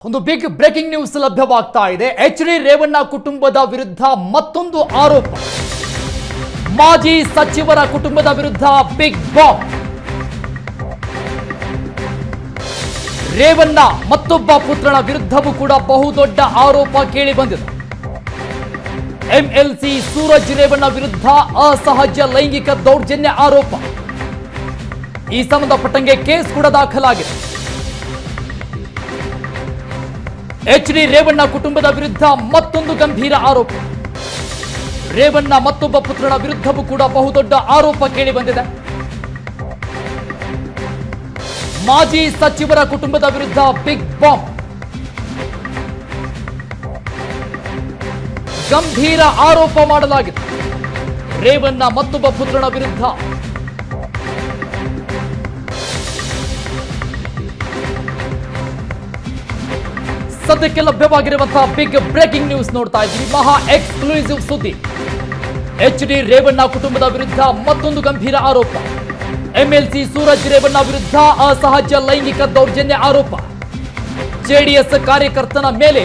ಒಂದು big breaking news ಲಭ್ಯವಾಗ್ತಾ ಇದೆ. H D. Revanna ಕುಟುಂಬದ ವಿರುದ್ಧ ಮತ್ತೊಂದು ಆರೋಪ. ಮಾಜಿ ಸಚಿವರ ಕುಟುಂಬದ ವಿರುದ್ಧ ಬಿಗ್ ಬಾಂಬ್. ರೇವಣ್ಣ ಮತ್ತೊಬ್ಬ ಪುತ್ರನ ವಿರುದ್ಧವೂ ಕೂಡ ಬಹುದೊಡ್ಡ ಆರೋಪ ಕೇಳಿ ಬಂದಿದೆ. ಎಂಎಲ್ಸಿ ಸೂರಜ್ ರೇವಣ್ಣ ವಿರುದ್ಧ ಅಸಹಜ ಲೈಂಗಿಕ ದೌರ್ಜನ್ಯ ಆರೋಪ. ಈ ಸಂಬಂಧಪಟ್ಟಂಗೆ ಕೇಸ್ ಕೂಡ ದಾಖಲಾಗಿದೆ. ಎಚ್.ಡಿ. ರೇವಣ್ಣ ಕುಟುಂಬದ ವಿರುದ್ಧ ಮತ್ತೊಂದು ಗಂಭೀರ ಆರೋಪ. ರೇವಣ್ಣ ಮತ್ತೊಬ್ಬ ಪುತ್ರನ ವಿರುದ್ಧವೂ ಕೂಡ ಬಹುದೊಡ್ಡ ಆರೋಪ ಕೇಳಿ ಬಂದಿದೆ. ಮಾಜಿ ಸಚಿವರ ಕುಟುಂಬದ ವಿರುದ್ಧ ಬಿಗ್ ಬಾಂಬ್. ಗಂಭೀರ ಆರೋಪ ಮಾಡಲಾಗಿದೆ. ರೇವಣ್ಣ ಮತ್ತೊಬ್ಬ ಪುತ್ರನ ವಿರುದ್ಧ ಸದ್ಯಕ್ಕೆ ಲಭ್ಯವಾಗಿರುವಂತಹ ಬಿಗ್ ಬ್ರೇಕಿಂಗ್ ನ್ಯೂಸ್ ನೋಡ್ತಾ ಇದ್ದೀವಿ. ಮಹಾ ಎಕ್ಸ್ಕ್ಲೂಸಿವ್ ಸುದ್ದಿ. ಎಚ್.ಡಿ. ರೇವಣ್ಣ ಕುಟುಂಬದ ವಿರುದ್ಧ ಮತ್ತೊಂದು ಗಂಭೀರ ಆರೋಪ. ಎಂಎಲ್ಸಿ ಸೂರಜ್ ರೇವಣ್ಣ ವಿರುದ್ಧ ಅಸಹಜ ಲೈಂಗಿಕ ದೌರ್ಜನ್ಯ ಆರೋಪ. ಜೆಡಿಎಸ್ ಕಾರ್ಯಕರ್ತನ ಮೇಲೆ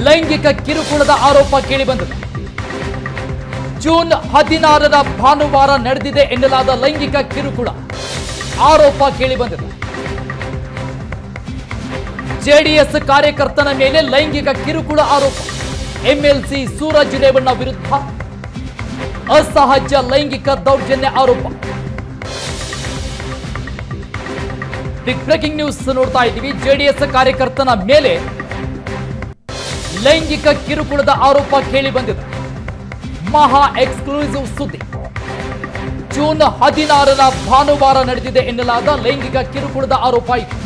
ಲೈಂಗಿಕ ಕಿರುಕುಳದ ಆರೋಪ ಕೇಳಿಬಂದಿದೆ. ಜೂನ್ 16ರ ಭಾನುವಾರ ನಡೆದಿದೆ ಎನ್ನಲಾದ ಲೈಂಗಿಕ ಕಿರುಕುಳ ಆರೋಪ ಕೇಳಿಬಂದಿದೆ. ಜೆಡಿಎಸ್ ಕಾರ್ಯಕರ್ತನ ಮೇಲೆ ಲೈಂಗಿಕ ಕಿರುಕುಳ ಆರೋಪ. ಎಂಎಲ್ಸಿ ಸೂರಜ್ ರೇವಣ್ಣ ವಿರುದ್ಧ ಅಸಹಜ ಲೈಂಗಿಕ ದೌರ್ಜನ್ಯ ಆರೋಪ. ಬಿಗ್ ಬ್ರೇಕಿಂಗ್ ನ್ಯೂಸ್ ನೋಡ್ತಾ ಇದ್ದೀವಿ. ಜೆಡಿಎಸ್ ಕಾರ್ಯಕರ್ತನ ಮೇಲೆ ಲೈಂಗಿಕ ಕಿರುಕುಳದ ಆರೋಪ ಕೇಳಿ ಬಂದಿದೆ. ಮಹಾ ಎಕ್ಸ್ಕ್ಲೂಸಿವ್ ಸುದ್ದಿ. ಜೂನ್ 16ರ ಭಾನುವಾರ ನಡೆದಿದೆ ಎನ್ನಲಾದ ಲೈಂಗಿಕ ಕಿರುಕುಳದ ಆರೋಪ ಇದು.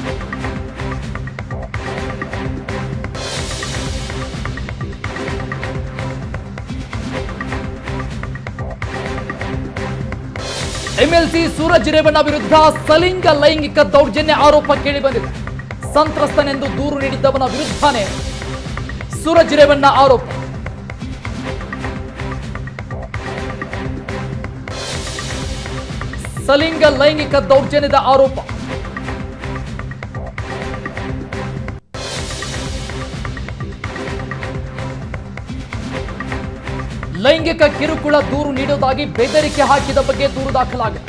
ಎಂಎಲ್ಸಿ ಸೂರಜ್ ರೇವಣ್ಣ ವಿರುದ್ಧ ಸಲಿಂಗ ಲೈಂಗಿಕ ದೌರ್ಜನ್ಯ ಆರೋಪ ಕೇಳಿ ಬಂದಿದೆ. ಸಂತ್ರಸ್ತನೆಂದು ದೂರು ನೀಡಿದ್ದವನ ವಿರುದ್ಧನೇ ಸೂರಜ್ ರೇವಣ್ಣ ಆರೋಪ. ಸಲಿಂಗ ಲೈಂಗಿಕ ದೌರ್ಜನ್ಯದ ಆರೋಪ. ಲೈಂಗಿಕ ಕಿರುಕುಳ ದೂರು ನೀಡುವುದಾಗಿ ಬೆದರಿಕೆ ಹಾಕಿದ ಬಗ್ಗೆ ದೂರು ದಾಖಲಾಗಿದೆ.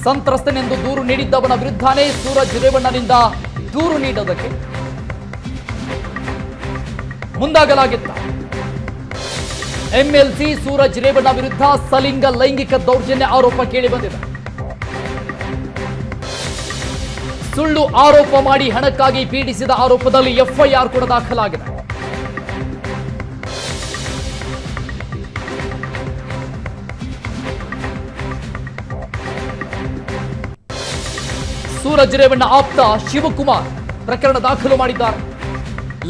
ಸಂತ್ರಸ್ತನೆಂದು ದೂರು ನೀಡಿದ್ದವನ ವಿರುದ್ಧನೇ ಸೂರಜ್ ರೇವಣ್ಣನಿಂದ ದೂರು ನೀಡೋದಕ್ಕೆ ಮುಂದಾಗಲಾಗಿತ್ತು. ಎಂಎಲ್ಸಿ ಸೂರಜ್ ರೇವಣ್ಣ ವಿರುದ್ಧ ಸಲಿಂಗ ಲೈಂಗಿಕ ದೌರ್ಜನ್ಯ ಆರೋಪ ಕೇಳಿಬಂದಿದೆ. ಸುಳ್ಳು ಆರೋಪ ಮಾಡಿ ಹಣಕ್ಕಾಗಿ ಪೀಡಿಸಿದ ಆರೋಪದಲ್ಲಿ ಎಫ್ಐಆರ್ ಕೂಡ ದಾಖಲಾಗಿದೆ. ಸೂರಜ್ ರೇವಣ್ಣ ಆಪ್ತ ಶಿವಕುಮಾರ್ ಪ್ರಕರಣ ದಾಖಲು ಮಾಡಿದ್ದಾರೆ.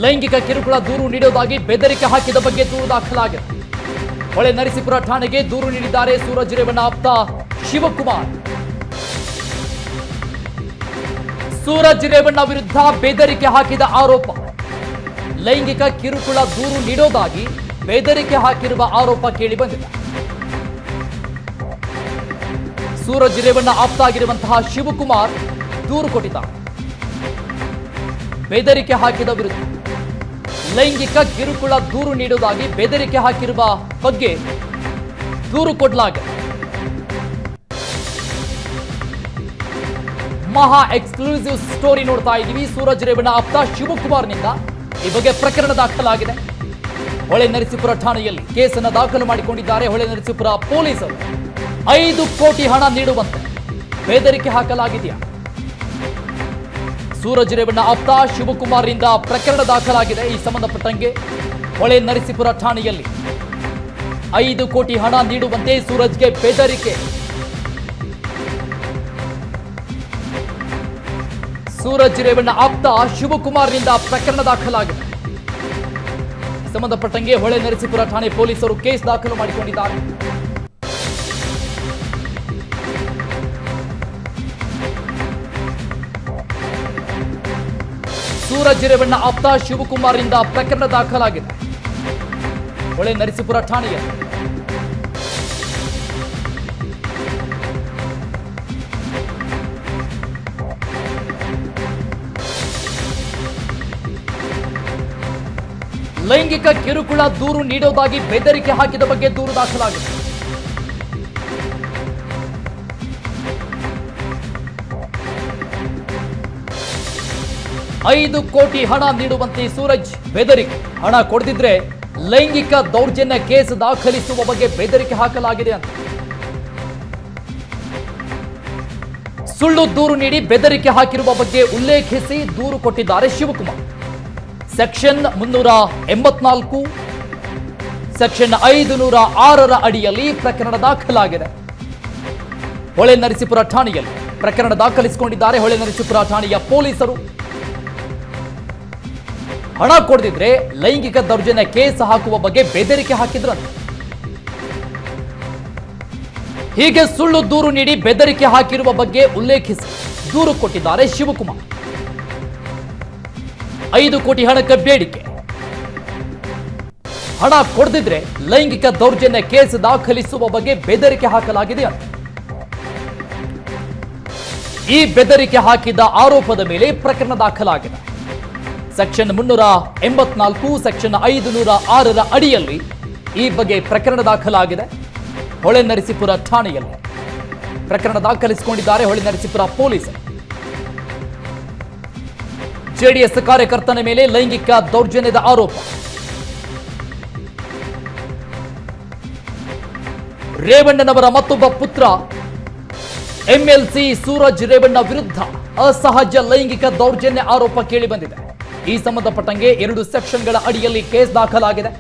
ಲೈಂಗಿಕ ಕಿರುಕುಳ ದೂರು ನೀಡುವುದಾಗಿ ಬೆದರಿಕೆ ಹಾಕಿದ ಬಗ್ಗೆ ದೂರು ದಾಖಲಾಗಿದೆ. ಹೊಳೆ ನರಸೀಪುರ ಠಾಣೆಗೆ ದೂರು ನೀಡಿದ್ದಾರೆ ಸೂರಜ್ ರೇವಣ್ಣ ಆಪ್ತ ಶಿವಕುಮಾರ್. ಸೂರಜ್ ರೇವಣ್ಣ ವಿರುದ್ಧ ಬೆದರಿಕೆ ಹಾಕಿದ ಆರೋಪ. ಲೈಂಗಿಕ ಕಿರುಕುಳ ದೂರು ನೀಡೋದಾಗಿ ಬೆದರಿಕೆ ಹಾಕಿರುವ ಆರೋಪ ಕೇಳಿ ಬಂದಿದೆ. ಸೂರಜ್ ರೇವಣ್ಣ ಆಪ್ತ ಆಗಿರುವಂತಹ ಶಿವಕುಮಾರ್ ದೂರು ಕೊಟ್ಟಿದ್ದಾರೆ. ಬೆದರಿಕೆ ಹಾಕಿದ ವಿರುದ್ಧ ಲೈಂಗಿಕ ಕಿರುಕುಳ ದೂರು ನೀಡುವುದಾಗಿ ಬೆದರಿಕೆ ಹಾಕಿರುವ ಬಗ್ಗೆ ದೂರು ಕೊಡಲಾಗಿದೆ. ಮಹಾ ಎಕ್ಸ್ಕ್ಲೂಸಿವ್ ಸ್ಟೋರಿ ನೋಡ್ತಾ ಇದ್ದೀವಿ. ಸೂರಜ್ ರೇವಣ್ಣ ಆಪ್ತ ಶಿವಕುಮಾರ್ನಿಂದ ಈ ಬಗ್ಗೆ ಪ್ರಕರಣ ದಾಖಲಾಗಿದೆ. ಹೊಳೆ ನರಸೀಪುರ ಠಾಣೆಯಲ್ಲಿ ಕೇಸನ್ನು ದಾಖಲು ಮಾಡಿಕೊಂಡಿದ್ದಾರೆ. ಹೊಳೆ ನರಸೀಪುರ ಪೊಲೀಸರು 5 ಕೋಟಿ ಹಣ ನೀಡುವಂತೆ ಬೆದರಿಕೆ ಹಾಕಲಾಗಿದೆಯಾ? ಸೂರಜ್ ರೇವಣ್ಣ ಆಪ್ತ ಶಿವಕುಮಾರ್ನಿಂದ ಪ್ರಕರಣ ದಾಖಲಾಗಿದೆ. ಈ ಸಂಬಂಧಪಟ್ಟಂಗೆ ಹೊಳೆ ನರಸೀಪುರ ಠಾಣೆಯಲ್ಲಿ 5 ಕೋಟಿ ಹಣ ನೀಡುವಂತೆ ಸೂರಜ್ಗೆ ಬೆದರಿಕೆ. ಸೂರಜ್ ರೇವಣ್ಣ ಆಪ್ತ ಶಿವಕುಮಾರ್ನಿಂದ ಪ್ರಕರಣ ದಾಖಲಾಗಿದೆ. ಈ ಸಂಬಂಧಪಟ್ಟಂಗೆ ಹೊಳೆ ನರಸೀಪುರ ಠಾಣೆ ಪೊಲೀಸರು ಕೇಸ್ ದಾಖಲು ಮಾಡಿಕೊಂಡಿದ್ದಾರೆ. ಸೂರಜ್ ರೇವಣ್ಣ ಆಪ್ತ ಶಿವಕುಮಾರ್ನಿಂದ ಪ್ರಕರಣ ದಾಖಲಾಗಿದೆ ಹೊಳೆ ನರಸೀಪುರ ಠಾಣೆಯಲ್ಲಿ. ಲೈಂಗಿಕ ಕಿರುಕುಳ ದೂರು ನೀಡೋದಾಗಿ ಬೆದರಿಕೆ ಹಾಕಿದ ಬಗ್ಗೆ ದೂರು ದಾಖಲಾಗಿದೆ. $5 ಕೋಟಿ ಹಣ ನೀಡುವಂತೆ ಸೂರಜ್ ಬೆದರಿಕೆ. ಹಣ ಕೊಡದಿದ್ರೆ ಲೈಂಗಿಕ ದೌರ್ಜನ್ಯ ಕೇಸ್ ದಾಖಲಿಸುವ ಬಗ್ಗೆ ಬೆದರಿಕೆ ಹಾಕಲಾಗಿದೆ ಅಂತ. ಸುಳ್ಳು ದೂರು ನೀಡಿ ಬೆದರಿಕೆ ಹಾಕಿರುವ ಬಗ್ಗೆ ಉಲ್ಲೇಖಿಸಿ ದೂರು ಕೊಟ್ಟಿದ್ದಾರೆ ಶಿವಕುಮಾರ್. ಸೆಕ್ಷನ್ 384, ಸೆಕ್ಷನ್ 506 ಅಡಿಯಲ್ಲಿ ಪ್ರಕರಣ ದಾಖಲಾಗಿದೆ. ಹೊಳೆನರಸೀಪುರ ಠಾಣೆಯಲ್ಲಿ ಪ್ರಕರಣ ದಾಖಲಿಸಿಕೊಂಡಿದ್ದಾರೆ ಹೊಳೆನರಸೀಪುರ ಠಾಣೆಯ ಪೊಲೀಸರು. ಹಣ ಕೊಡದಿದ್ರೆ ಲೈಂಗಿಕ ದೌರ್ಜನ್ಯ ಕೇಸ್ ಹಾಕುವ ಬಗ್ಗೆ ಬೆದರಿಕೆ ಹಾಕಿದ್ರಂತೆ. ಹೀಗೆ ಸುಳ್ಳು ದೂರು ನೀಡಿ ಬೆದರಿಕೆ ಹಾಕಿರುವ ಬಗ್ಗೆ ಉಲ್ಲೇಖಿಸಿ ದೂರು ಕೊಟ್ಟಿದ್ದಾರೆ ಶಿವಕುಮಾರ್. 5 ಕೋಟಿ ಹಣಕ್ಕೆ ಬೇಡಿಕೆ. ಹಣ ಕೊಡದಿದ್ರೆ ಲೈಂಗಿಕ ದೌರ್ಜನ್ಯ ಕೇಸ್ ದಾಖಲಿಸುವ ಬಗ್ಗೆ ಬೆದರಿಕೆ ಹಾಕಲಾಗಿದೆ ಅಂತ. ಈ ಬೆದರಿಕೆ ಹಾಕಿದ ಆರೋಪದ ಮೇಲೆ ಪ್ರಕರಣ ದಾಖಲಾಗಿದೆ. ಸೆಕ್ಷನ್ 384, ಸೆಕ್ಷನ್ 506 ಅಡಿಯಲ್ಲಿ ಈ ಬಗ್ಗೆ ಪ್ರಕರಣ ದಾಖಲಾಗಿದೆ. ಹೊಳೆನರಸೀಪುರ ಠಾಣೆಯಲ್ಲಿ ಪ್ರಕರಣ ದಾಖಲಿಸಿಕೊಂಡಿದ್ದಾರೆ ಹೊಳೆನರಸೀಪುರ ಪೊಲೀಸರು. ಜೆಡಿಎಸ್ ಕಾರ್ಯಕರ್ತನ ಮೇಲೆ ಲೈಂಗಿಕ ದೌರ್ಜನ್ಯದ ಆರೋಪ. ರೇವಣ್ಣನವರ ಮತ್ತೊಬ್ಬ ಪುತ್ರ ಎಂಎಲ್ಸಿ ಸೂರಜ್ ರೇವಣ್ಣ ವಿರುದ್ಧ ಅಸಹಜ ಲೈಂಗಿಕ ದೌರ್ಜನ್ಯ ಆರೋಪ ಕೇಳಿಬಂದಿದೆ. ಈ ಸಂಬಂಧಪಟ್ಟಂಗೆ 2 ಸೆಕ್ಷನ್ಗಳ ಅಡಿಯಲ್ಲಿ ಕೇಸ್ ದಾಖಲಾಗಿದೆ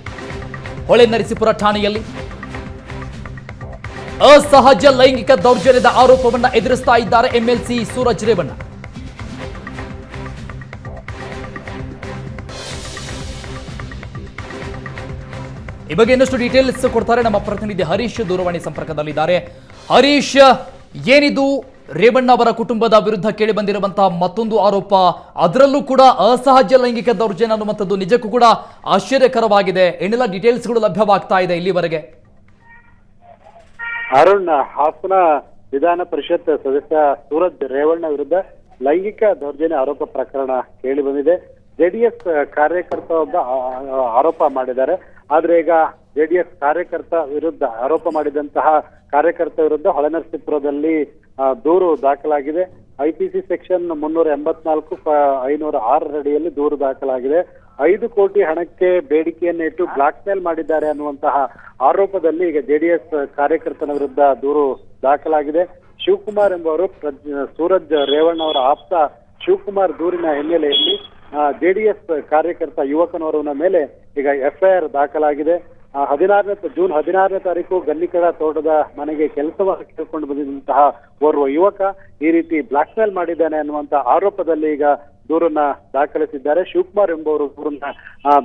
ಹೊಳೆನರಸೀಪುರ ಠಾಣೆಯಲ್ಲಿ. ಅಸಹಜ ಲೈಂಗಿಕ ದೌರ್ಜನ್ಯದ ಆರೋಪವನ್ನು ಎದುರಿಸ್ತಾ ಇದ್ದಾರೆ ಎಂಎಲ್ಸಿ ಸೂರಜ್ ರೇವಣ್ಣ. ಈ ಬಗ್ಗೆ ಇನ್ನಷ್ಟು ಡೀಟೇಲ್ಸ್ ಕೊಡ್ತಾರೆ ನಮ್ಮ ಪ್ರತಿನಿಧಿ ಹರೀಶ್ ದೂರವಾಣಿ ಸಂಪರ್ಕದಲ್ಲಿದ್ದಾರೆ. ಹರೀಶ್, ಏನಿದು ರೇವಣ್ಣ ಅವರ ಕುಟುಂಬದ ವಿರುದ್ಧ ಕೇಳಿ ಬಂದಿರುವಂತಹ ಮತ್ತೊಂದು ಆರೋಪ, ಅದರಲ್ಲೂ ಕೂಡ ಅಸಹಜ ಲೈಂಗಿಕ ದೌರ್ಜನ್ಯ ಅನ್ನುವಂಥದ್ದು ನಿಜಕ್ಕೂ ಕೂಡ ಆಶ್ಚರ್ಯಕರವಾಗಿದೆ. ಏನೆಲ್ಲ ಡೀಟೇಲ್ಸ್ಗಳು ಲಭ್ಯವಾಗ್ತಾ ಇದೆ ಇಲ್ಲಿವರೆಗೆ? ಅರುಣ್, ಹಾಸನ ವಿಧಾನ ಪರಿಷತ್ ಸದಸ್ಯ ಸೂರಜ್ ರೇವಣ್ಣ ವಿರುದ್ಧ ಲೈಂಗಿಕ ದೌರ್ಜನ್ಯ ಆರೋಪ ಪ್ರಕರಣ ಕೇಳಿ ಬಂದಿದೆ. ಜೆಡಿಎಸ್ ಕಾರ್ಯಕರ್ತ ಒಬ್ಬ ಆರೋಪ ಮಾಡಿದ್ದಾರೆ. ಆದ್ರೆ ಈಗ ಜೆಡಿಎಸ್ ಕಾರ್ಯಕರ್ತ ವಿರುದ್ಧ ಆರೋಪ ಮಾಡಿದಂತಹ ಕಾರ್ಯಕರ್ತ ವಿರುದ್ಧ ಹೊಳೆನರಸೀಪುರದಲ್ಲಿ ದೂರು ದಾಖಲಾಗಿದೆ. ಐಪಿಸಿ ಸೆಕ್ಷನ್ 384, 506 ಅಡಿಯಲ್ಲಿ ದೂರು ದಾಖಲಾಗಿದೆ. 5 ಕೋಟಿ ಹಣಕ್ಕೆ ಬೇಡಿಕೆಯನ್ನು ಇಟ್ಟು ಬ್ಲಾಕ್ ಮೇಲ್ ಮಾಡಿದ್ದಾರೆ ಅನ್ನುವಂತಹ ಆರೋಪದಲ್ಲಿ ಈಗ ಜೆಡಿಎಸ್ ಕಾರ್ಯಕರ್ತನ ವಿರುದ್ಧ ದೂರು ದಾಖಲಾಗಿದೆ. ಶಿವಕುಮಾರ್ ಎಂಬವರು ಸೂರಜ್ ರೇವಣ್ಣ ಅವರ ಆಪ್ತ ಶಿವಕುಮಾರ್ ದೂರಿನ ಹಿನ್ನೆಲೆಯಲ್ಲಿ ಜೆಡಿಎಸ್ ಕಾರ್ಯಕರ್ತ ಯುವಕನವರ ಮೇಲೆ ಈಗ ಎಫ್ಐಆರ್ ದಾಖಲಾಗಿದೆ. ಜೂನ್ 16ನೇ ತಾರೀಕು ಗನ್ನಿಕಡ ತೋಟದ ಮನೆಗೆ ಕೆಲಸವನ್ನು ಕೇಳಿಕೊಂಡು ಬಂದಿದ್ದಂತಹ ಓರ್ವ ಯುವಕ ಈ ರೀತಿ ಬ್ಲಾಕ್ ಮೇಲ್ ಮಾಡಿದ್ದಾನೆ ಅನ್ನುವಂತಹ ಆರೋಪದಲ್ಲಿ ಈಗ ದೂರನ್ನ ದಾಖಲಿಸಿದ್ದಾರೆ. ಶಿವಕುಮಾರ್ ಎಂಬುವರು ದೂರನ್ನ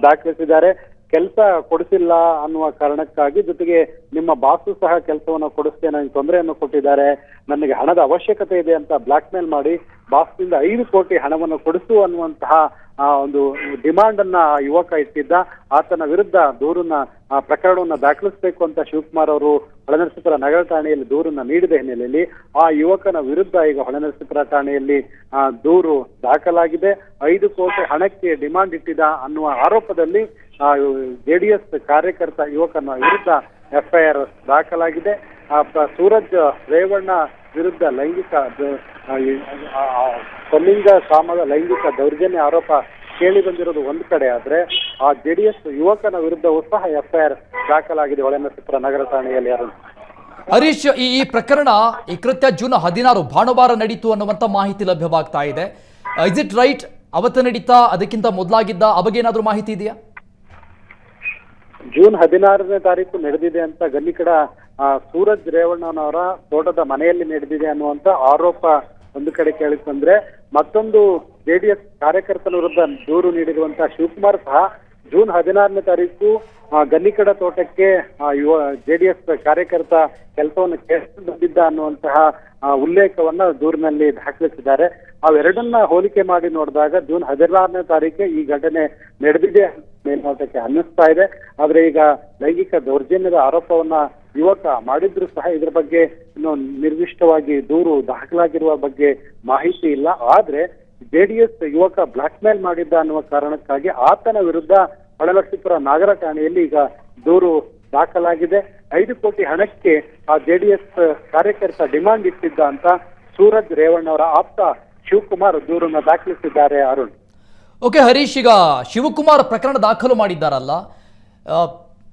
ದಾಖಲಿಸಿದ್ದಾರೆ. ಕೆಲಸ ಕೊಡಿಸಿಲ್ಲ ಅನ್ನುವ ಕಾರಣಕ್ಕಾಗಿ, ಜೊತೆಗೆ ನಿಮ್ಮ ಬಾಸು ಸಹ ಕೆಲಸವನ್ನು ಕೊಡಿಸ್ತೇನೆ, ನನಗೆ ತೊಂದರೆಯನ್ನು ಕೊಟ್ಟಿದ್ದಾರೆ, ನನಗೆ ಹಣದ ಅವಶ್ಯಕತೆ ಇದೆ ಅಂತ ಬ್ಲಾಕ್ ಮೇಲ್ ಮಾಡಿ ಬಾಸ್ನಿಂದ 5 ಕೋಟಿ ಹಣವನ್ನು ಕೊಡಿಸು ಅನ್ನುವಂತಹ ಒಂದು ಡಿಮಾಂಡ್ ಅನ್ನ ಯುವಕ ಇಟ್ಟಿದ್ದ. ಆತನ ವಿರುದ್ಧ ಪ್ರಕರಣವನ್ನ ದಾಖಲಿಸಬೇಕು ಅಂತ ಶಿವಕುಮಾರ್ ಅವರು ಹೊಳೆನರಸೀಪುರ ನಗರ ಠಾಣೆಯಲ್ಲಿ ದೂರನ್ನ ನೀಡಿದ ಹಿನ್ನೆಲೆಯಲ್ಲಿ ಆ ಯುವಕನ ವಿರುದ್ಧ ಈಗ ಹೊಳೆನರಸೀಪುರ ಠಾಣೆಯಲ್ಲಿ ದೂರು ದಾಖಲಾಗಿದೆ. 5 ಕೋಟಿ ಹಣಕ್ಕೆ ಡಿಮಾಂಡ್ ಇಟ್ಟಿದ್ದ ಅನ್ನುವ ಆರೋಪದಲ್ಲಿ ಜೆಡಿಎಸ್ ಕಾರ್ಯಕರ್ತ ಯುವಕನ ವಿರುದ್ಧ ಎಫ್ಐಆರ್ ದಾಖಲಾಗಿದೆ. ಸೂರಜ್ ರೇವಣ್ಣ ವಿರುದ್ಧ ಪಲ್ಲಿಂಗ ಕಾಮದ ಲೈಂಗಿಕ ದೌರ್ಜನ್ಯ ಆರೋಪ ಕೇಳಿ ಬಂದಿರೋದು ಒಂದು ಕಡೆ ಆದ್ರೆ, ಆ ಜೆಡಿಎಸ್ ಯುವಕನ ವಿರುದ್ಧವೂ ಸಹ ಎಫ್ಐಆರ್ ದಾಖಲಾಗಿದೆ ಹೊಳೆನರಸೀಪುರ ನಗರ ಠಾಣೆಯಲ್ಲಿ. ಹರೀಶ್, ಈ ಪ್ರಕರಣ, ಈ ಕೃತ್ಯ ಜೂನ್ 16 ಭಾನುವಾರ ನಡೀತು ಅನ್ನುವಂತ ಮಾಹಿತಿ ಲಭ್ಯವಾಗ್ತಾ ಇದೆ. Is it right? ಅವತ್ತು ನಡೀತಾ, ಅದಕ್ಕಿಂತ ಮೊದಲಾಗಿದ್ದ, ಆ ಬಗ್ಗೆ ಏನಾದ್ರೂ ಮಾಹಿತಿ ಇದೆಯಾ? ಜೂನ್ 16ನೇ ತಾರೀಕು ನಡೆದಿದೆ ಅಂತ ಗನ್ನಿಕಡ ಸೂರಜ್ ರೇವಣ್ಣನವರ ತೋಟದ ಮನೆಯಲ್ಲಿ ನಡೆದಿದೆ ಅನ್ನುವಂತ ಆರೋಪ ಒಂದು ಕಡೆ ಕೇಳಿ ಬಂದ್ರೆ, ಮತ್ತೊಂದು ಜೆಡಿಎಸ್ ಕಾರ್ಯಕರ್ತನ ವಿರುದ್ಧ ದೂರು ನೀಡಿರುವಂತಹ ಶಿವಕುಮಾರ್ ಸಹ ಜೂನ್ 16ನೇ ತಾರೀಕು ಗನ್ನಿಕಡ ತೋಟಕ್ಕೆ ಜೆಡಿಎಸ್ ಕಾರ್ಯಕರ್ತ ಕೆಲಸವನ್ನು ಬಂದಿದ್ದ ಅನ್ನುವಂತಹ ಉಲ್ಲೇಖವನ್ನ ದೂರಿನಲ್ಲಿ ದಾಖಲಿಸಿದ್ದಾರೆ. ಅವೆರಡನ್ನ ಹೋಲಿಕೆ ಮಾಡಿ ನೋಡಿದಾಗ ಜೂನ್ 16ನೇ ತಾರೀಕೆ ಈ ಘಟನೆ ನಡೆದಿದೆ ಮೇಲ್ನೋಟಕ್ಕೆ ಅನ್ನಿಸ್ತಾ ಇದೆ. ಆದ್ರೆ ಈಗ ಲೈಂಗಿಕ ದೌರ್ಜನ್ಯದ ಆರೋಪವನ್ನ ಯುವಕ ಮಾಡಿದ್ರು ಸಹ ಇದ್ರ ಬಗ್ಗೆ ಇನ್ನು ನಿರ್ದಿಷ್ಟವಾಗಿ ದೂರು ದಾಖಲಾಗಿರುವ ಬಗ್ಗೆ ಮಾಹಿತಿ ಇಲ್ಲ. ಆದ್ರೆ ಜೆಡಿಎಸ್ ಯುವಕ ಬ್ಲಾಕ್ ಮೇಲ್ ಮಾಡಿದ್ದ ಅನ್ನುವ ಕಾರಣಕ್ಕಾಗಿ ಆತನ ವಿರುದ್ಧ ಹೊಳಲಕ್ಷ್ಮೀಪುರ ನಾಗರ ಠಾಣೆಯಲ್ಲಿ ಈಗ ದೂರು ದಾಖಲಾಗಿದೆ. 5 ಕೋಟಿ ಹಣಕ್ಕೆ ಆ ಜೆಡಿಎಸ್ ಕಾರ್ಯಕರ್ತ ಡಿಮಾಂಡ್ ಇಟ್ಟಿದ್ದ ಅಂತ ಸೂರಜ್ ರೇವಣ್ಣ ಅವರ ಆಪ್ತ ಶಿವಕುಮಾರ್ ದೂರನ್ನ ದಾಖಲಿಸಿದ್ದಾರೆ. ಅರುಣ್, ಓಕೆ ಹರೀಶ್, ಈಗ ಶಿವಕುಮಾರ್ ಪ್ರಕರಣ ದಾಖಲು ಮಾಡಿದ್ದಾರಲ್ಲ,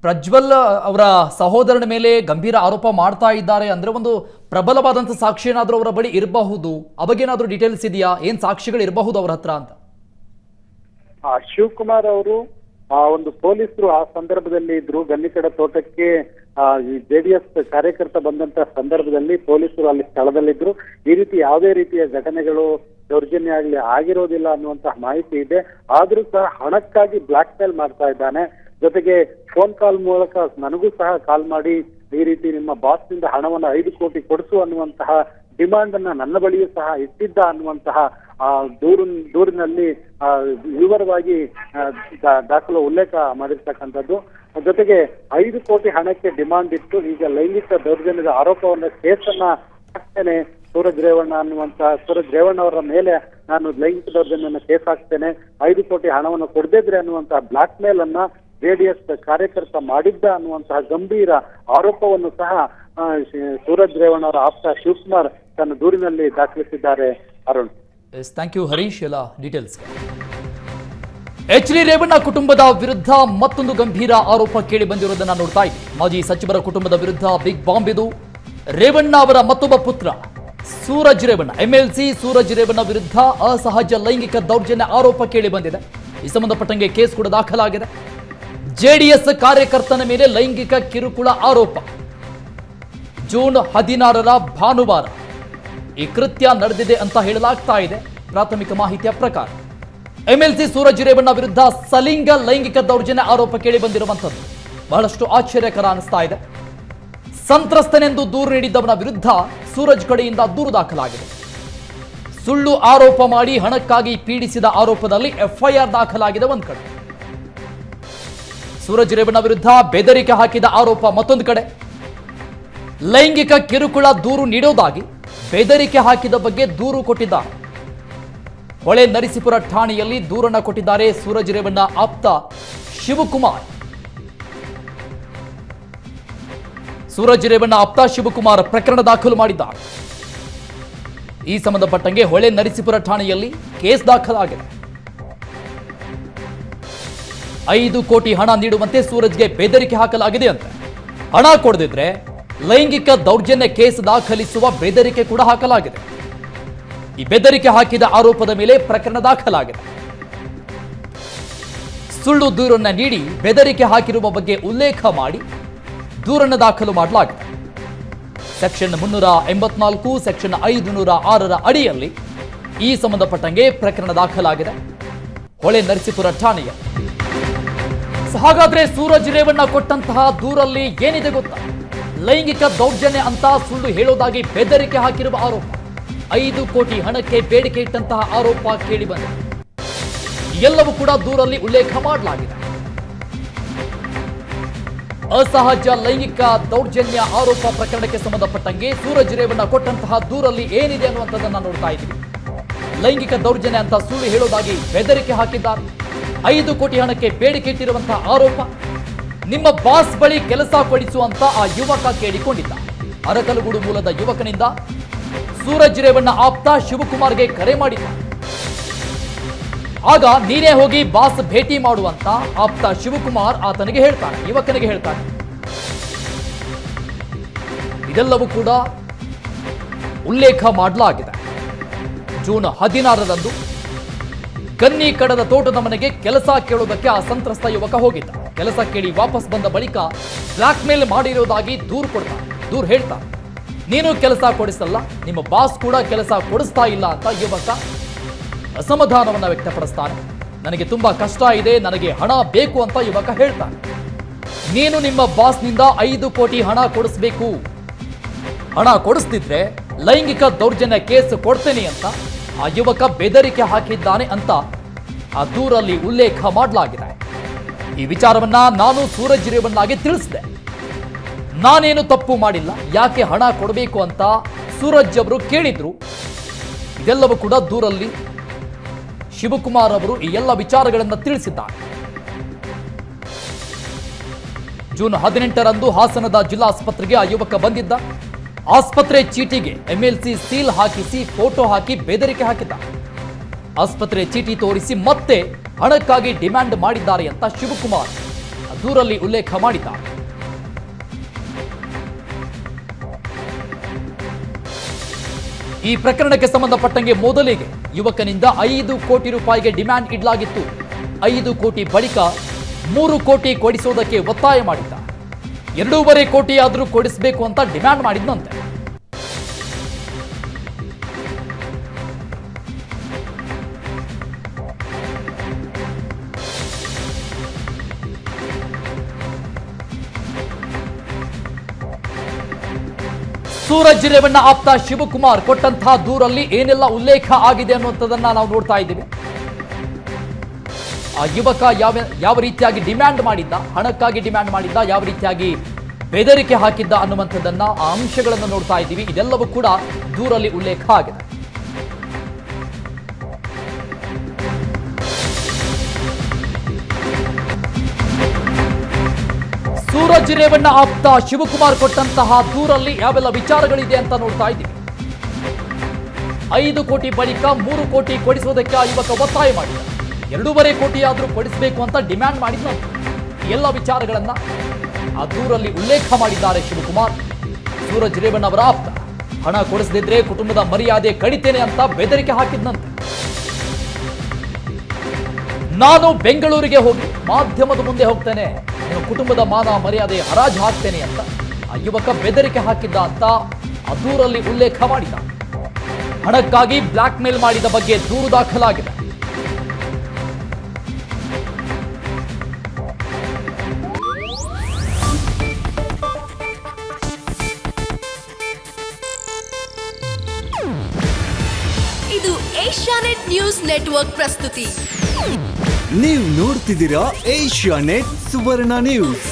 ಪ್ರಜ್ವಲ್ ಅವರ ಸಹೋದರನ ಮೇಲೆ ಗಂಭೀರ ಆರೋಪ ಮಾಡ್ತಾ ಇದ್ದಾರೆ ಅಂದ್ರೆ ಒಂದು ಪ್ರಬಲವಾದಂಥ ಸಾಕ್ಷಿ ಏನಾದರೂ ಅವರ ಬಳಿ ಇರಬಹುದು. ಆ ಬಗ್ಗೆ ಏನಾದರೂ ಡೀಟೇಲ್ಸ್ ಇದೆಯಾ? ಏನ್ ಸಾಕ್ಷಿಗಳು ಇರಬಹುದು ಅವರ ಹತ್ರ ಅಂತ? ಶಿವಕುಮಾರ್ ಅವರು ಒಂದು ಪೊಲೀಸರು ಆ ಸಂದರ್ಭದಲ್ಲಿ ಇದ್ರು. ಗನ್ನಿಕಡ ತೋಟಕ್ಕೆ ಜೆಡಿಎಸ್ ಕಾರ್ಯಕರ್ತ ಬಂದಂತ ಸಂದರ್ಭದಲ್ಲಿ ಪೊಲೀಸರು ಅಲ್ಲಿ ಸ್ಥಳದಲ್ಲಿದ್ರು. ಈ ರೀತಿ ಯಾವುದೇ ರೀತಿಯ ಘಟನೆಗಳು ದೌರ್ಜನ್ಯ ಆಗಲಿ ಆಗಿರೋದಿಲ್ಲ ಅನ್ನುವಂತಹ ಮಾಹಿತಿ ಇದೆ. ಆದ್ರೂ ಸಹ ಹಣಕ್ಕಾಗಿ ಬ್ಲಾಕ್ ಮೇಲ್ ಮಾಡ್ತಾ ಇದ್ದಾನೆ. ಜೊತೆಗೆ ಫೋನ್ ಕಾಲ್ ಮೂಲಕ ನನಗೂ ಸಹ ಕಾಲ್ ಮಾಡಿ ಈ ರೀತಿ ನಿಮ್ಮ ಬಾಸ್ ನಿಂದ ಹಣವನ್ನು 5 ಕೋಟಿ ಕೊಡಿಸು ಅನ್ನುವಂತಹ ಡಿಮಾಂಡ್ ಅನ್ನ ನನ್ನ ಬಳಿಯೂ ಸಹ ಇಟ್ಟಿದ್ದ ಅನ್ನುವಂತಹ ದೂರಿನಲ್ಲಿ ವಿವರವಾಗಿ ದಾಖಲು ಉಲ್ಲೇಖ ಮಾಡಿರ್ತಕ್ಕಂಥದ್ದು. ಜೊತೆಗೆ 5 ಕೋಟಿ ಹಣಕ್ಕೆ ಡಿಮಾಂಡ್ ಇಟ್ಟು ಈಗ ಲೈಂಗಿಕ ದೌರ್ಜನ್ಯದ ಆರೋಪವನ್ನ ಕೇಸನ್ನ ಹಾಕ್ತೇನೆ, ಸೂರಜ್ ರೇವಣ್ಣ ಅವರ ಮೇಲೆ ನಾನು ಲೈಂಗಿಕ ದೌರ್ಜನ್ಯನ ಕೇಸ್ ಹಾಕ್ತೇನೆ, 5 ಕೋಟಿ ಹಣವನ್ನು ಕೊಡದಿದ್ರೆ ಅನ್ನುವಂತಹ ಬ್ಲಾಕ್ ಮೇಲ್ ಅನ್ನ ಜೆಡಿಎಸ್ ಕಾರ್ಯಕರ್ತ ಮಾಡಿದ್ದ ಅನ್ನುವಂತಹ ಗಂಭೀರ ಆರೋಪವನ್ನು ಸಹ ಸೂರಜ್ ರೇವಣ್ಣ ಅವರ ಆಪ್ತ ಶಿವಕುಮಾರ್ ತನ್ನ ದೂರಿನಲ್ಲಿ ದಾಖಲಿಸಿದ್ದಾರೆ. ಅರುಣ್, ಥ್ಯಾಂಕ್ ಯು ಹರೀಶ್, ಎಲ್ಲ ಡೀಟೇಲ್ಸ್. ಎಚ್.ಡಿ. ರೇವಣ್ಣ ಕುಟುಂಬದ ವಿರುದ್ಧ ಮತ್ತೊಂದು ಗಂಭೀರ ಆರೋಪ ಕೇಳಿ ಬಂದಿರುವುದನ್ನು ನೋಡ್ತಾ ಇದ್ದೀವಿ. ಮಾಜಿ ಸಚಿವರ ಕುಟುಂಬದ ವಿರುದ್ಧ ಬಿಗ್ ಬಾಂಬ್ ಇದು. ರೇವಣ್ಣ ಅವರ ಮತ್ತೊಬ್ಬ ಪುತ್ರ ಸೂರಜ್ ರೇವಣ್ಣ, ಎಂಎಲ್ಸಿ ಸೂರಜ್ ರೇವಣ್ಣ ವಿರುದ್ಧ ಅಸಹಜ ಲೈಂಗಿಕ ದೌರ್ಜನ್ಯ ಆರೋಪ ಕೇಳಿ ಬಂದಿದೆ. ಈ ಸಂಬಂಧಪಟ್ಟಂಗೆ ಕೇಸ್ ಕೂಡ ದಾಖಲಾಗಿದೆ. ಜೆಡಿಎಸ್ ಕಾರ್ಯಕರ್ತನ ಮೇಲೆ ಲೈಂಗಿಕ ಕಿರುಕುಳ ಆರೋಪ. ಜೂನ್ 16ರ ಭಾನುವಾರ ಈ ಕೃತ್ಯ ನಡೆದಿದೆ ಅಂತ ಹೇಳಲಾಗ್ತಾ ಇದೆ. ಪ್ರಾಥಮಿಕ ಮಾಹಿತಿಯ ಪ್ರಕಾರ ಎಂಎಲ್ಸಿ ಸೂರಜ್ ರೇವಣ್ಣ ವಿರುದ್ಧ ಸಲಿಂಗ ಲೈಂಗಿಕ ದೌರ್ಜನ್ಯ ಆರೋಪ ಕೇಳಿ ಬಂದಿರುವಂಥದ್ದು ಬಹಳಷ್ಟು ಆಶ್ಚರ್ಯಕರ ಅನಿಸ್ತಾ ಇದೆ. ಸಂತ್ರಸ್ತನೆಂದು ದೂರು ನೀಡಿದ್ದವನ ವಿರುದ್ಧ ಸೂರಜ್ ಕಡೆಯಿಂದ ದೂರು ದಾಖಲಾಗಿದೆ. ಸುಳ್ಳು ಆರೋಪ ಮಾಡಿ ಹಣಕ್ಕಾಗಿ ಪೀಡಿಸಿದ ಆರೋಪದಲ್ಲಿ ಎಫ್ಐಆರ್ ದಾಖಲಾಗಿದೆ ಒಂದ್ ಕಡೆ. ಸೂರಜ್ ರೇವಣ್ಣ ವಿರುದ್ಧ ಬೆದರಿಕೆ ಹಾಕಿದ ಆರೋಪ ಮತ್ತೊಂದು ಕಡೆ. ಲೈಂಗಿಕ ಕಿರುಕುಳ ದೂರು ನೀಡೋದಾಗಿ ಬೆದರಿಕೆ ಹಾಕಿದ ಬಗ್ಗೆ ದೂರು ಕೊಟ್ಟಿದ್ದಾರೆ. ಹೊಳೆ ನರಸೀಪುರ ಠಾಣೆಯಲ್ಲಿ ದೂರನ್ನ ಕೊಟ್ಟಿದ್ದಾರೆ ಸೂರಜ್ ರೇವಣ್ಣ ಆಪ್ತ ಶಿವಕುಮಾರ್. ಸೂರಜ್ ರೇವಣ್ಣ ಆಪ್ತ ಶಿವಕುಮಾರ್ ಪ್ರಕರಣ ದಾಖಲು ಮಾಡಿದ್ದಾರೆ. ಈ ಸಂಬಂಧಪಟ್ಟಂಗೆ ಹೊಳೆ ನರಸೀಪುರ ಠಾಣೆಯಲ್ಲಿ ಕೇಸ್ ದಾಖಲಾಗಿದೆ. 5 ಕೋಟಿ ಹಣ ನೀಡುವಂತೆ ಸೂರಜ್ಗೆ ಬೆದರಿಕೆ ಹಾಕಲಾಗಿದೆ ಅಂತ. ಹಣ ಕೊಡದಿದ್ರೆ ಲೈಂಗಿಕ ದೌರ್ಜನ್ಯ ಕೇಸ್ ದಾಖಲಿಸುವ ಬೆದರಿಕೆ ಕೂಡ ಹಾಕಲಾಗಿದೆ. ಈ ಬೆದರಿಕೆ ಹಾಕಿದ ಆರೋಪದ ಮೇಲೆ ಪ್ರಕರಣ ದಾಖಲಾಗಿದೆ. ಸುಳ್ಳು ದೂರನ್ನ ನೀಡಿ ಬೆದರಿಕೆ ಹಾಕಿರುವ ಬಗ್ಗೆ ಉಲ್ಲೇಖ ಮಾಡಿ ದೂರನ್ನು ದಾಖಲು ಮಾಡಲಾಗಿದೆ. ಸೆಕ್ಷನ್ 384, ಸೆಕ್ಷನ್ 506ರ ಅಡಿಯಲ್ಲಿ ಈ ಸಂಬಂಧಪಟ್ಟಂಗೆ ಪ್ರಕರಣ ದಾಖಲಾಗಿದೆ ಹೊಳೆ ನರಸೀಪುರ ಠಾಣೆಯ. ಹಾಗಾದ್ರೆ ಸೂರಜ್ ರೇವಣ್ಣ ಕೊಟ್ಟಂತಹ ದೂರಲ್ಲಿ ಏನಿದೆ ಗೊತ್ತಾ? ಲೈಂಗಿಕ ದೌರ್ಜನ್ಯ ಅಂತ ಸುಳ್ಳು ಹೇಳೋದಾಗಿ ಬೆದರಿಕೆ ಹಾಕಿರುವ ಆರೋಪ. 5 ಕೋಟಿ ಹಣಕ್ಕೆ ಬೇಡಿಕೆ ಇಟ್ಟಂತಹ ಆರೋಪ ಕೇಳಿ ಬಂದಿದೆ. ಎಲ್ಲವೂ ಕೂಡ ದೂರಲ್ಲಿ ಉಲ್ಲೇಖ ಮಾಡಲಾಗಿದೆ. ಅಸಹಜ ಲೈಂಗಿಕ ದೌರ್ಜನ್ಯ ಆರೋಪ ಪ್ರಕರಣಕ್ಕೆ ಸಂಬಂಧಪಟ್ಟಂಗೆ ಸೂರಜ್ ರೇವಣ್ಣ ಕೊಟ್ಟಂತಹ ದೂರಲ್ಲಿ ಏನಿದೆ ಅನ್ನುವಂಥದ್ದನ್ನ ನೋಡ್ತಾ ಇದ್ದೀವಿ. ಲೈಂಗಿಕ ದೌರ್ಜನ್ಯ ಅಂತ ಸುಳ್ಳು ಹೇಳೋದಾಗಿ ಬೆದರಿಕೆ ಹಾಕಿದ್ದಾರೆ. 5 ಕೋಟಿ ಹಣಕ್ಕೆ ಬೇಡಿಕೆ ಇಟ್ಟಿರುವಂತಹ ಆರೋಪ. ನಿಮ್ಮ ಬಾಸ್ ಬಳಿ ಕೆಲಸ ಕೊಡಿಸುವಂತ ಆ ಯುವಕ ಕೇಳಿಕೊಂಡಿದ್ದ. ಅರಕಲಗೂಡು ಮೂಲದ ಯುವಕನಿಂದ ಸೂರಜ್ ರೇವಣ್ಣ ಆಪ್ತ ಶಿವಕುಮಾರ್ಗೆ ಕರೆ ಮಾಡಿದ್ದ. ಆಗ ನೀನೇ ಹೋಗಿ ಬಾಸ್ ಭೇಟಿ ಮಾಡುವಂತ ಆಪ್ತ ಶಿವಕುಮಾರ್ ಆತನಿಗೆ ಹೇಳ್ತಾನೆ, ಯುವಕನಿಗೆ ಹೇಳ್ತಾನೆ. ಇದೆಲ್ಲವೂ ಕೂಡ ಉಲ್ಲೇಖ ಮಾಡಲಾಗಿದೆ. ಜೂನ್ 16ರಂದು ಗನ್ನಿ ಕಡದ ತೋಟದ ಮನೆಗೆ ಕೆಲಸ ಕೇಳೋದಕ್ಕೆ ಆ ಸಂತ್ರಸ್ತ ಯುವಕ ಹೋಗಿದ್ದ. ಕೆಲಸ ಕೇಳಿ ವಾಪಸ್ ಬಂದ ಬಳಿಕ ಬ್ಲಾಕ್ ಮೇಲ್ ಮಾಡಿರೋದಾಗಿ ದೂರು ಹೇಳ್ತಾನೆ. ನೀನು ಕೆಲಸ ಕೊಡಿಸಲ್ಲ, ನಿಮ್ಮ ಬಾಸ್ ಕೂಡ ಕೆಲಸ ಕೊಡಿಸ್ತಾ ಇಲ್ಲ ಅಂತ ಯುವಕ ಅಸಮಾಧಾನವನ್ನ ವ್ಯಕ್ತಪಡಿಸ್ತಾನೆ. ನನಗೆ ತುಂಬಾ ಕಷ್ಟ ಇದೆ, ನನಗೆ ಹಣ ಬೇಕು ಅಂತ ಯುವಕ ಹೇಳ್ತಾನೆ. ನೀನು ನಿಮ್ಮ ಬಾಸ್ನಿಂದ 5 ಕೋಟಿ ಹಣ ಕೊಡಿಸ್ಬೇಕು, ಹಣ ಕೊಡಿಸ್ತಿದ್ರೆ ಲೈಂಗಿಕ ದೌರ್ಜನ್ಯ ಕೇಸ್ ಕೊಡ್ತೇನೆ ಅಂತ ಆ ಯುವಕ ಬೆದರಿಕೆ ಹಾಕಿದ್ದಾನೆ ಅಂತ ಆ ದೂರಲ್ಲಿ ಉಲ್ಲೇಖ ಮಾಡಲಾಗಿದೆ. ಈ ವಿಚಾರವನ್ನ ನಾನು ಸೂರಜ್ ರೇವಣ್ಣಗೆ ತಿಳಿಸಿದೆ. ನಾನೇನು ತಪ್ಪು ಮಾಡಿಲ್ಲ, ಯಾಕೆ ಹಣ ಕೊಡಬೇಕು ಅಂತ ಸೂರಜ್ ಅವರು ಕೇಳಿದ್ರು. ಇದೆಲ್ಲವೂ ಕೂಡ ದೂರಲ್ಲಿ ಶಿವಕುಮಾರ್ ಅವರು ಈ ಎಲ್ಲ ವಿಚಾರಗಳನ್ನು ತಿಳಿಸಿದ್ದಾರೆ. ಜೂನ್ 18ರಂದು ಹಾಸನದ ಜಿಲ್ಲಾಸ್ಪತ್ರೆಗೆ ಆ ಯುವಕ ಬಂದಿದ್ದ. ಆಸ್ಪತ್ರೆ ಚೀಟಿಗೆ ಎಂಎಲ್ಸಿ ಸೀಲ್ ಹಾಕಿಸಿ ಫೋಟೋ ಹಾಕಿ ಬೆದರಿಕೆ ಹಾಕಿದ್ದ. ಆಸ್ಪತ್ರೆ ಚೀಟಿ ತೋರಿಸಿ ಮತ್ತೆ ಹಣಕ್ಕಾಗಿ ಡಿಮ್ಯಾಂಡ್ ಮಾಡಿದ್ದಾರೆ ಅಂತ ಶಿವಕುಮಾರ್ ದೂರಲ್ಲಿ ಉಲ್ಲೇಖ ಮಾಡಿದ್ದಾರೆ. ಈ ಪ್ರಕರಣಕ್ಕೆ ಸಂಬಂಧಪಟ್ಟಂಗೆ ಮೊದಲಿಗೆ ಯುವಕನಿಂದ 5 ಕೋಟಿ ರೂಪಾಯಿಗೆ ಡಿಮ್ಯಾಂಡ್ ಇಡಲಾಗಿತ್ತು. 5 ಕೋಟಿ ಬಳಿಕ 3 ಕೋಟಿ ಕೊಡಿಸೋದಕ್ಕೆ ಒತ್ತಾಯ ಮಾಡಿದ್ದ. 2.5 ಕೋಟಿ ಆದರೂ ಕೊಡಿಸಬೇಕು ಅಂತ ಡಿಮ್ಯಾಂಡ್ ಮಾಡಿದ್ನಂತೆ. ಸೂರಜ್ ರೇವಣ್ಣ ಆಪ್ತ ಶಿವಕುಮಾರ್ ಕೊಟ್ಟಂತಹ ದೂರಲ್ಲಿ ಏನೆಲ್ಲ ಉಲ್ಲೇಖ ಆಗಿದೆ ಅನ್ನುವಂಥದ್ದನ್ನ ನಾವು ನೋಡ್ತಾ ಇದ್ದೀವಿ. ಆ ಯುವಕ ಯಾವ ರೀತಿಯಾಗಿ ಡಿಮ್ಯಾಂಡ್ ಮಾಡಿದ್ದ, ಹಣಕ್ಕಾಗಿ ಡಿಮ್ಯಾಂಡ್ ಮಾಡಿದ್ದ, ಯಾವ ರೀತಿಯಾಗಿ ಬೆದರಿಕೆ ಹಾಕಿದ್ದ ಅನ್ನುವಂಥದ್ದನ್ನ ಆ ಅಂಶಗಳನ್ನು ನೋಡ್ತಾ ಇದ್ದೀವಿ. ಇದೆಲ್ಲವೂ ಕೂಡ ದೂರಲ್ಲಿ ಉಲ್ಲೇಖ ಆಗಿದೆ. ಸೂರಜ್ ರೇವಣ್ಣ ಆಪ್ತ ಶಿವಕುಮಾರ್ ಕೊಟ್ಟಂತಹ ದೂರಲ್ಲಿ ಯಾವೆಲ್ಲ ವಿಚಾರಗಳಿದೆ ಅಂತ ನೋಡ್ತಾ ಇದ್ದೀವಿ. 5 ಕೋಟಿ ಬಳಿಕ 3 ಕೋಟಿ ಕೊಡಿಸುವುದಕ್ಕೆ ಆ ಯುವಕ ಒತ್ತಾಯ ಮಾಡಿದ. 2.5 ಕೋಟಿ ಆದರೂ ಕೊಡಿಸಬೇಕು ಅಂತ ಡಿಮ್ಯಾಂಡ್ ಮಾಡಿದ್ನಂತೆ. ಎಲ್ಲ ವಿಚಾರಗಳನ್ನ ಆ ದೂರಲ್ಲಿ ಉಲ್ಲೇಖ ಮಾಡಿದ್ದಾರೆ ಶಿವಕುಮಾರ್. ಸೂರಜ್ ರೇವಣ್ಣ ಅವರ ಆಪ್ತ ಹಣ ಕೊಡಿಸದಿದ್ರೆ ಕುಟುಂಬದ ಮರ್ಯಾದೆ ಕಡಿತೇನೆ ಅಂತ ಬೆದರಿಕೆ ಹಾಕಿದ್ನಂತೆ. ನಾನು ಬೆಂಗಳೂರಿಗೆ ಹೋಗಿ ಮಾಧ್ಯಮದ ಮುಂದೆ ಹೋಗ್ತೇನೆ, ಕುಟುಂಬದ ಮಾನ ಮರ್ಯಾದೆ ಹರಾಜು ಹಾಕ್ತೇನೆ ಅಂತ ಆ ಯುವಕ ಬೆದರಿಕೆ ಹಾಕಿದ್ದ ಅಂತ ಆ ದೂರಲ್ಲಿ ಉಲ್ಲೇಖ ಮಾಡಿದ. ಹಣಕ್ಕಾಗಿ ಬ್ಲಾಕ್ ಮೇಲ್ ಮಾಡಿದ ಬಗ್ಗೆ ದೂರು ದಾಖಲಾಗಿದೆ. ಇದು ಏಷ್ಯಾನೆಟ್ ನ್ಯೂಸ್ ನೆಟ್ವರ್ಕ್ ಪ್ರಸ್ತುತಿ. ನೀವು ನೋಡ್ತಿದ್ದೀರಾ ಏಷ್ಯಾನೆಟ್ ಸುವರ್ಣ ನ್ಯೂಸ್.